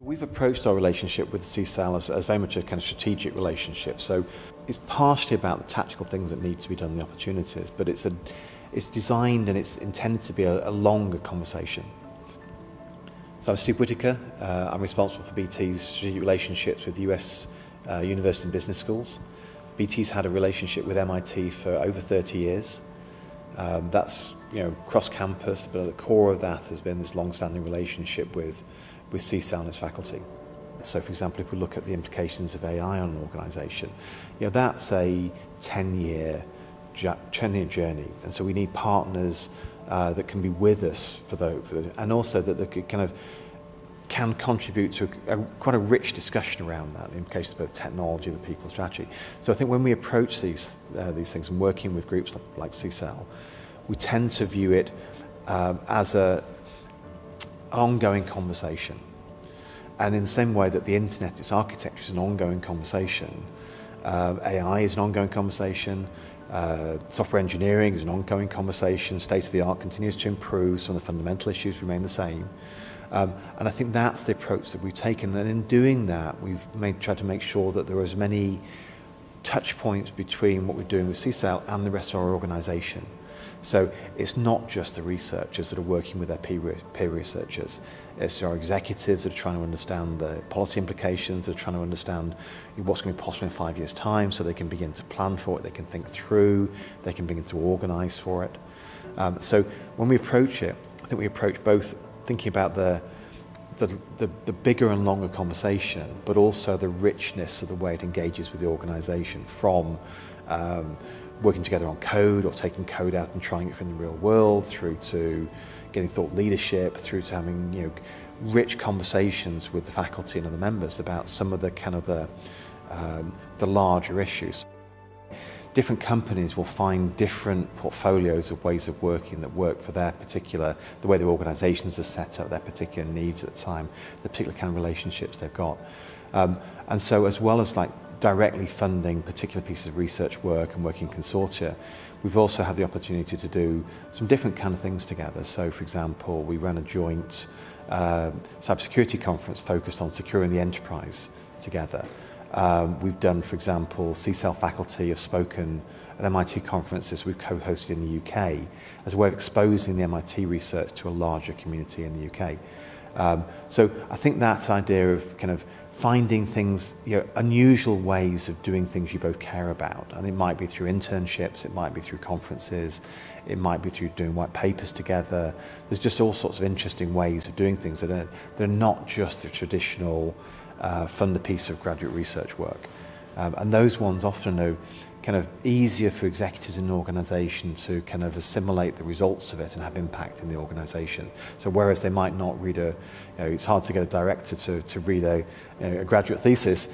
We've approached our relationship with CSAIL as very much a kind of strategic relationship. So it's partially about the tactical things that need to be done, the opportunities, but it's designed and it's intended to be a longer conversation. So I'm Steve Whitaker. I'm responsible for BT's strategic relationships with US university and business schools. BT's had a relationship with MIT for over 30 years. That's cross campus, but at the core of that has been this long-standing relationship with CSAIL and its faculty. So, for example, if we look at the implications of AI on an organisation, that's a 10-year journey, and so we need partners that can be with us for those, and also that they can contribute to quite a rich discussion around that, the implications of both technology, the people, strategy. So I think when we approach these things and working with groups like CSAIL, we tend to view it as an ongoing conversation. And in the same way that the internet, its architecture is an ongoing conversation, AI is an ongoing conversation, software engineering is an ongoing conversation, state of the art continues to improve, some of the fundamental issues remain the same. And I think that's the approach that we've taken, and in doing that we've tried to make sure that there are as many touch points between what we're doing with CSAIL and the rest of our organisation. So it's not just the researchers that are working with their peer researchers, it's our executives that are trying to understand the policy implications, that are trying to understand what's going to be possible in 5 years' time so they can begin to plan for it, they can think through, they can begin to organise for it. So when we approach it, I think we approach both thinking about the bigger and longer conversation, but also the richness of the way it engages with the organisation, from working together on code or taking code out and trying it from the real world, through to getting thought leadership, through to having rich conversations with the faculty and other members about some of the larger issues. Different companies will find different portfolios of ways of working that work for their particular, the way their organisations are set up, their particular needs at the time, the particular kind of relationships they've got. And so as well as directly funding particular pieces of research work and working consortia, we've also had the opportunity to do some different kind of things together. So for example, we ran a joint cybersecurity conference focused on securing the enterprise together. We've done, for example, CSAIL faculty have spoken at MIT conferences we've co-hosted in the UK as a way of exposing the MIT research to a larger community in the UK. So I think that idea of finding things, unusual ways of doing things you both care about, and it might be through internships, it might be through conferences, it might be through doing white papers together. There's just all sorts of interesting ways of doing things that are not just the traditional fund a piece of graduate research work. And those ones often are easier for executives in an organisation to assimilate the results of it and have impact in the organisation. So whereas they might not read it's hard to get a director to read a graduate thesis,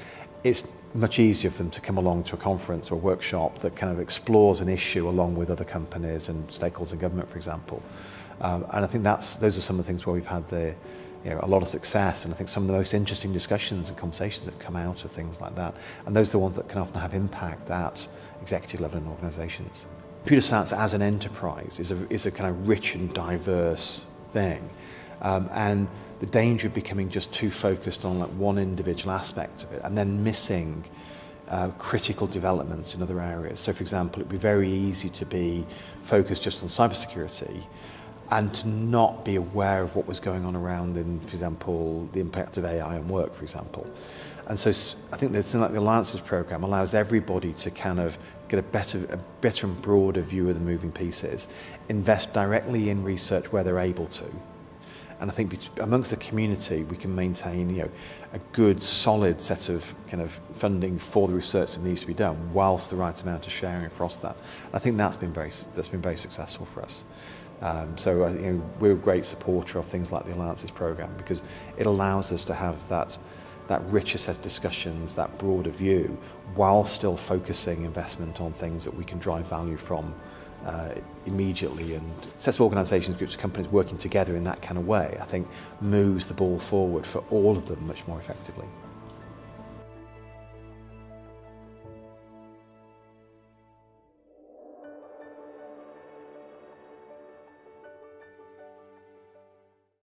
it's much easier for them to come along to a conference or a workshop that explores an issue along with other companies and stakeholders in government, for example. And I think those are some of the things where we've had a lot of success, and I think some of the most interesting discussions and conversations have come out of things like that, and those are the ones that can often have impact at executive level in organisations. Computer science as an enterprise is a rich and diverse thing, and the danger of becoming just too focused on one individual aspect of it and then missing critical developments in other areas. So for example, it'd be very easy to be focused just on cybersecurity and to not be aware of what was going on around in, for example, the impact of AI on work, for example. And so I think that something like the Alliances Programme allows everybody to get a better and broader view of the moving pieces, invest directly in research where they're able to. And I think amongst the community we can maintain a good solid set of funding for the research that needs to be done, whilst the right amount of sharing across that. I think that's been very successful for us. So we're a great supporter of things like the Alliances Programme, because it allows us to have that richer set of discussions, that broader view, while still focusing investment on things that we can drive value from immediately. And sets of organisations, groups of companies working together in that kind of way, I think moves the ball forward for all of them much more effectively.